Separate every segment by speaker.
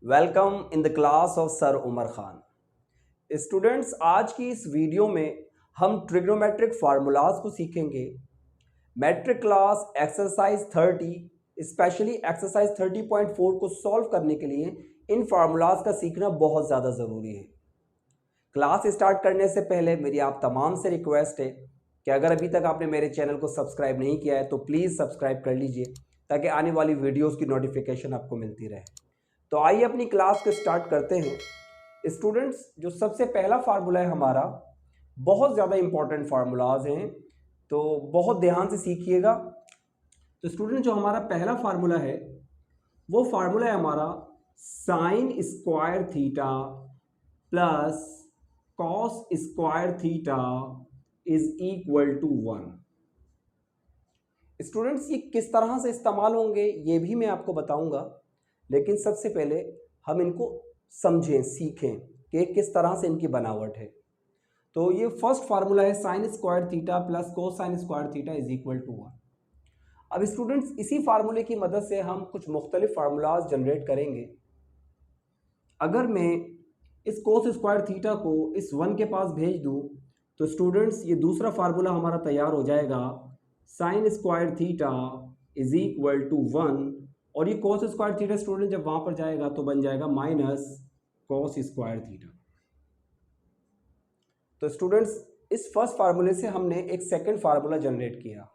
Speaker 1: Welcome in the class of sir Umar Khan. Students, आज की इस वीडियो में हम ट्रिग्नोमेट्रिक फार्मूलाज को सीखेंगे। Matric class exercise 30 specially exercise 30.4 को सॉल्व करने के लिए इन फार्मूलाज का सीखना बहुत ज़्यादा ज़रूरी है। क्लास स्टार्ट करने से पहले मेरी आप तमाम से रिक्वेस्ट है कि अगर अभी तक आपने मेरे चैनल को सब्सक्राइब नहीं किया है तो प्लीज़ सब्सक्राइब कर लीजिए ताकि आने वाली वीडियोज़ की नोटिफिकेशन आपको मिलती रहे। तो आइए अपनी क्लास को स्टार्ट करते हैं। स्टूडेंट्स, जो सबसे पहला फार्मूला है हमारा, बहुत ज़्यादा इंपॉर्टेंट फार्मूलाज हैं तो बहुत ध्यान से सीखिएगा। तो स्टूडेंट, जो हमारा पहला फार्मूला है वो फार्मूला है हमारा sine square theta plus cos square theta is equal to 1। Students, ये किस तरह से इस्तेमाल होंगे ये भी मैं आपको बताऊंगा, लेकिन सबसे पहले हम इनको समझें, सीखें कि किस तरह से इनकी बनावट है। तो ये फर्स्ट फार्मूला है sine square theta plus cosine square theta is equal to 1। अब स्टूडेंट्स, इसी फार्मूले की मदद से हम कुछ मुख्तलिफ फार्मूलाज जनरेट करेंगे। अगर मैं इस कोस स्क्वायर थीटा को इस 1 के पास भेज दूँ तो स्टूडेंट्स ये दूसरा फार्मूला हमारा तैयार हो जाएगा, sine square theta is equal to 1। और ये कॉस स्क्वायर थीटा स्टूडेंट जब वहां पर जाएगा तो बन जाएगा माइनस कॉस स्क्वायर थीटा। तो स्टूडेंट्स, इस फर्स्ट फार्मूले से हमने एक सेकंड फार्मूला जनरेट किया।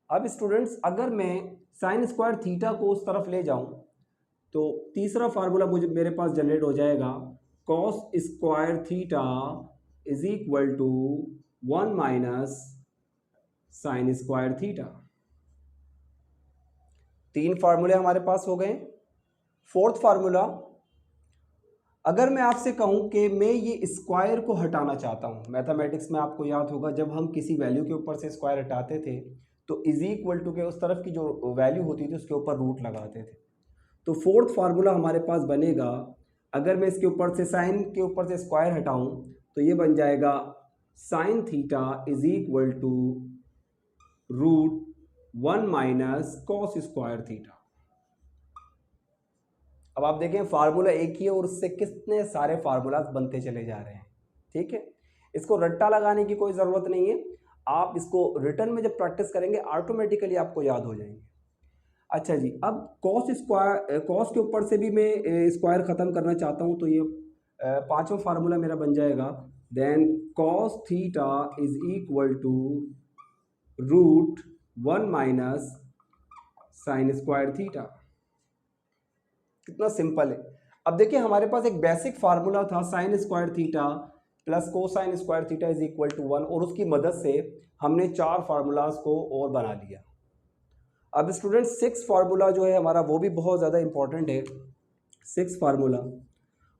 Speaker 1: अब स्टूडेंट्स, अगर मैं साइन स्क्वायर थीटा को उस तरफ ले जाऊं तो तीसरा फार्मूला मुझे मेरे पास जनरेट हो जाएगा, cos square theta is equal to 1 minus sine square theta. तीन फार्मूले हमारे पास हो गए। फोर्थ फार्मूला, अगर मैं आपसे कहूं कि मैं ये स्क्वायर को हटाना चाहता हूं, मैथमेटिक्स में आपको याद होगा जब हम किसी वैल्यू के ऊपर से स्क्वायर हटाते थे तो इज इक्वल टू के उस तरफ की जो वैल्यू होती थी उसके ऊपर रूट लगाते थे। तो फोर्थ फार्मूला हमारे पास बनेगा, अगर मैं इसके ऊपर से साइन के ऊपर से स्क्वायर हटाऊं तो ये बन जाएगा sine theta is equal to root 1 minus cos square theta. अब आप देखें फार्मूला एक ही है और उससे कितने सारे फार्मूलाज बनते चले जा रहे हैं। ठीक है, इसको रट्टा लगाने की कोई ज़रूरत नहीं है। आप इसको रिटर्न में जब प्रैक्टिस करेंगे ऑटोमेटिकली आपको याद हो जाएंगे। अच्छा जी, अब कॉस के ऊपर से भी मैं स्क्वायर ख़त्म करना चाहता हूँ तो ये पांचवा फार्मूला मेरा बन जाएगा, then cos theta is equal to root 1 minus sine square theta. कितना सिंपल है। अब देखिए हमारे पास एक बेसिक फार्मूला था sine square theta plus cosine square theta is equal to 1 और उसकी मदद से हमने चार फार्मूलाज को और बना लिया। अब स्टूडेंट सिक्स फार्मूला जो है हमारा वो भी बहुत ज़्यादा इंपॉर्टेंट है। सिक्स फार्मूला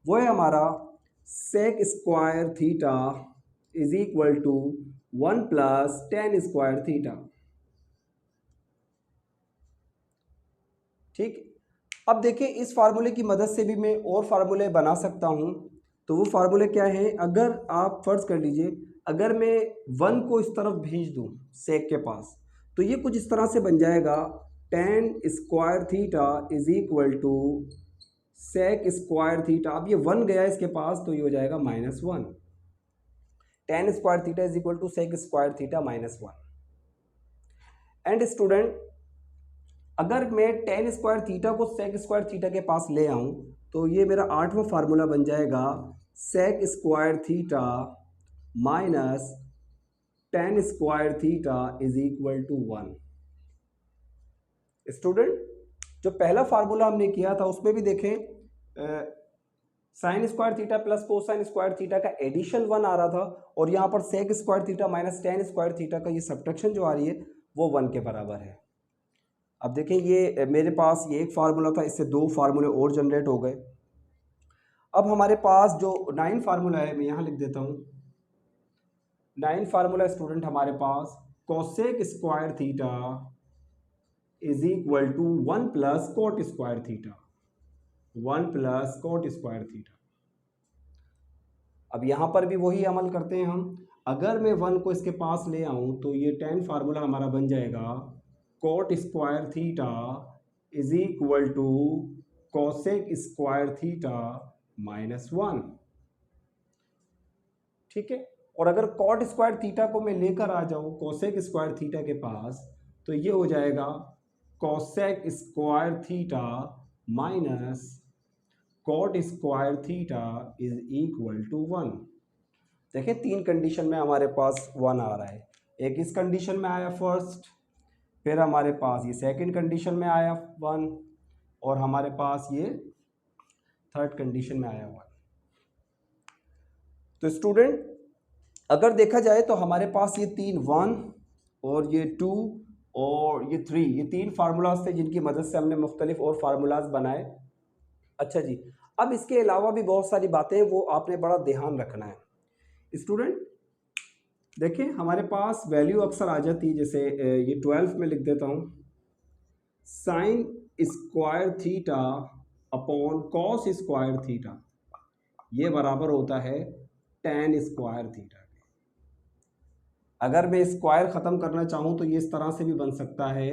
Speaker 1: वो है हमारा sec square theta is equal to 1 plus tan square theta. ठीक, अब देखिए इस फार्मूले की मदद से भी मैं और फार्मूले बना सकता हूँ। तो वो फार्मूले क्या है, अगर आप फर्ज कर लीजिए अगर मैं 1 को इस तरफ भेज दूँ सेक के पास तो ये कुछ इस तरह से बन जाएगा, tan square theta is equal to sec square theta. अब ये 1 गया इसके पास तो ये हो जाएगा -1। Tan square theta is equal to sec square theta -1। And student, अगर मैं टेन स्क्वायर थीटा को सेक स्क्वायर थीटा के पास ले आऊं तो ये मेरा आठवां फार्मूला बन जाएगा, sec square theta minus tan square theta is equal to 1। Student, जो पहला फार्मूला हमने किया था उसमें भी देखें sine square theta plus cosine square theta का एडिशन 1 आ रहा था और यहाँ पर sec square theta minus tan square theta का ये सब्ट्रैक्शन जो आ रही है वो 1 के बराबर है। अब देखें ये मेरे पास ये एक फार्मूला था, इससे दो फार्मूले और जनरेट हो गए। अब हमारे पास जो 9 फार्मूला है मैं यहाँ लिख देता हूँ। 9 फार्मूला स्टूडेंट हमारे पास cosec square theta is equal to 1 plus cot square theta, 1 plus cot square theta. अब यहाँ पर भी वही अमल करते हैं हम, अगर मैं 1 को इसके पास ले आऊँ तो ये 10 फार्मूला हमारा बन जाएगा, cot square theta is equal to cosec square theta -1, ठीक है। और अगर कॉट स्क्वायर थीटा को मैं लेकर आ जाऊं कोसेक स्क्वायर थीटा के पास, तो ये हो जाएगा cosec square theta minus cot square theta is equal to 1। देखिए 3 कंडीशन में हमारे पास 1 आ रहा है। एक इस कंडीशन में आया फर्स्ट, फिर हमारे पास ये सेकंड कंडीशन में आया 1, और हमारे पास ये थर्ड कंडीशन में आया 1। तो स्टूडेंट अगर देखा जाए तो हमारे पास ये 3 1 और ये 2 और ये 3, ये 3 फार्मूलाज थे जिनकी मदद से हमने मुख्तलिफ और फार्मूलाज बनाए। अच्छा जी, अब इसके अलावा भी बहुत सारी बातें वो आपने बड़ा ध्यान रखना है। स्टूडेंट देखिए हमारे पास वैल्यू अक्सर आ जाती है, जैसे ये 12 में लिख देता हूँ, sign square theta upon cos square theta, ये बराबर होता है tan स्क्वायर थीटा के। अगर मैं स्क्वायर ख़त्म करना चाहूँ तो ये इस तरह से भी बन सकता है,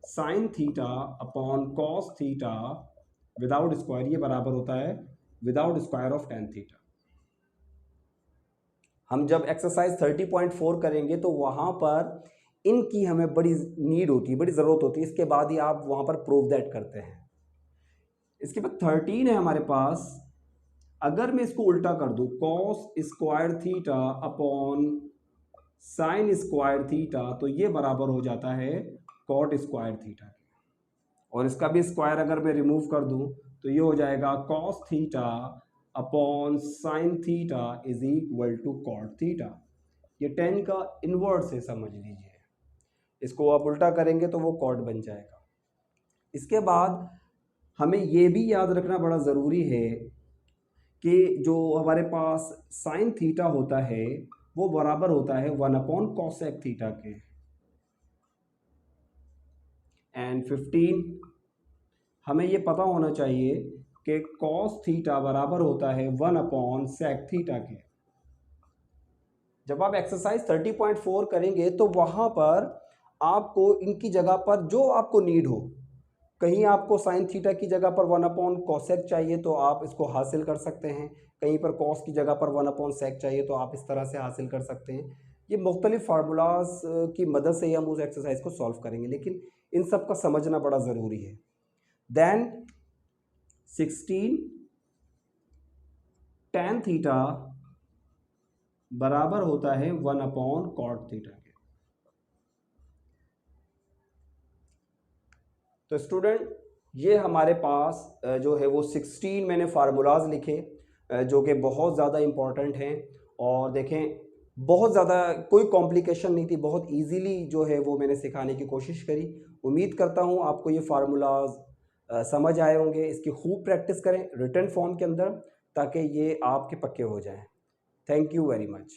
Speaker 1: sine theta upon cos theta without square, ये बराबर होता है without square of tan theta. हम जब एक्सरसाइज 30.4 करेंगे तो वहाँ पर इनकी हमें बड़ी नीड होती है, बड़ी ज़रूरत होती है, इसके बाद ही आप वहाँ पर प्रूव दैट करते हैं। इसके बाद 13 है हमारे पास, अगर मैं इसको उल्टा कर दूँ cos square theta upon sign square theta, तो ये बराबर हो जाता है कॉट स्क्वायर थीटा के। और इसका भी स्क्वायर अगर मैं रिमूव कर दूँ तो ये हो जाएगा cos theta upon sine theta is equal to cot theta. ये 10 का इन्वर्स है, समझ लीजिए। इसको आप उल्टा करेंगे तो वो कॉट बन जाएगा। इसके बाद हमें ये भी याद रखना बड़ा ज़रूरी है कि जो हमारे पास साइन थीटा होता है वो बराबर होता है 1 अपॉन कॉसेक थीटा के। एंड 15 हमें ये पता होना चाहिए कि कॉस थीटा बराबर होता है 1 अपॉन सेक थीटा के। जब आप एक्सरसाइज 30.4 करेंगे तो वहाँ पर आपको इनकी जगह पर जो आपको नीड हो, कहीं आपको साइन थीटा की जगह पर 1 अपॉन कॉसेक चाहिए तो आप इसको हासिल कर सकते हैं, कहीं पर कॉस की जगह पर 1 अपॉन सेक चाहिए तो आप इस तरह से हासिल कर सकते हैं। ये मुख्तलिफ फार्मूलाज की मदद से ही हम उस एक्सरसाइज को सॉल्व करेंगे, लेकिन इन सब का समझना बड़ा ज़रूरी है। देन 16 tan थीटा बराबर होता है 1 अपॉन कॉट थीटा के। तो स्टूडेंट ये हमारे पास जो है वो 16 मैंने फार्मूलाज लिखे जो कि बहुत ज़्यादा इम्पॉर्टेंट हैं। और देखें बहुत ज़्यादा कोई कॉम्प्लिकेशन नहीं थी, बहुत इजीली जो है वो मैंने सिखाने की कोशिश करी। उम्मीद करता हूँ आपको ये फार्मूलाज समझ आए होंगे। इसकी खूब प्रैक्टिस करें रिटन फॉर्म के अंदर ताकि ये आपके पक्के हो जाएं। Thank you very much.